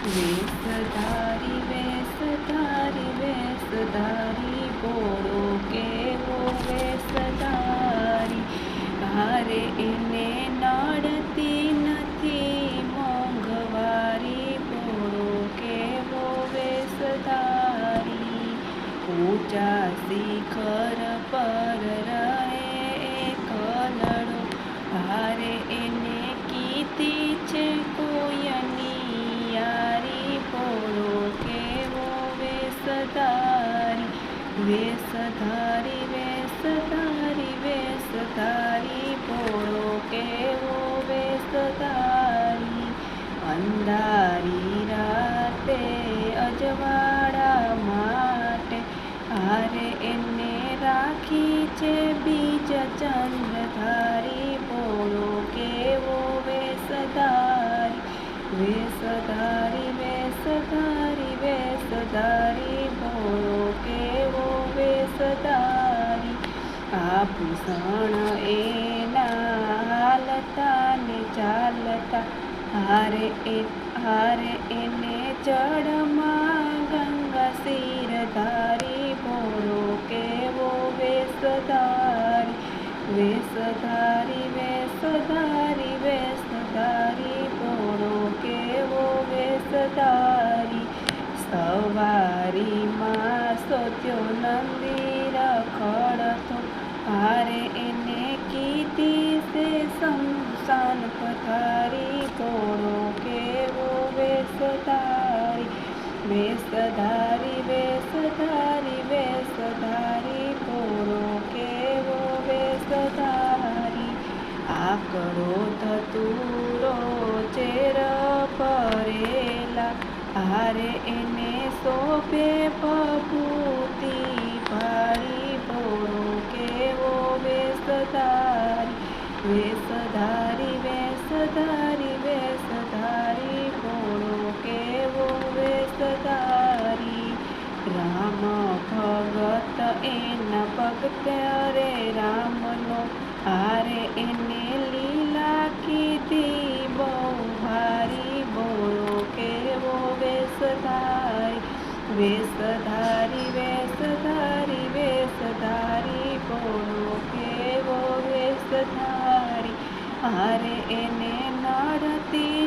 વેશધારી ભોળો કેવો વેશધારી, હારે એને નડતી નથી મોંઘવારી, ભોળો કેવો વેશધારી. ઊંચા શિખર પર રહે એક લડો, હારે એને કીધી છે કોઈની યારી, ભોળો કેવો વેશધારી. વેશધારી ભોળો કેવો વેશધારી. અંધારી રાતે અજવાળા માટે, હારે એને રાખી છે બીજ ચંદ્રધારી, ભોળો કેવો વેશધારી. વેશધારી ભોળો કેવો વેશધારી. આભૂષણ એના હાલતા ને ચાલતા, હારે એને જળમાં ગંગા શિરધારી, ભોળો કેવો વેશધારી. વેશધારી ભોળો કેવો વેશધારી. સવારીમાં સોત્યો નંદી રખડતો, હારે એને કીધી છે શમશાન પથારી, ભોળો કેવો વેશધારી. વેશધારી ભોળો કેવો વેશધારી. આકડો ધતુરો ચેર પરેલા, હારે એને શોભે ભભૂતિ ભારી, ભોળો કેવો વેશધારી. વેશધારી ભોળો કેવો વેશધારી. રામ ભગત એના ભક્ત રે રામનો, હારે એને લીલા કીધી બહુ ભારી, ભોળો કેવો વેશધારી. વેશધારી ભોળો કેવો વેશધારી. હારે એને નડતી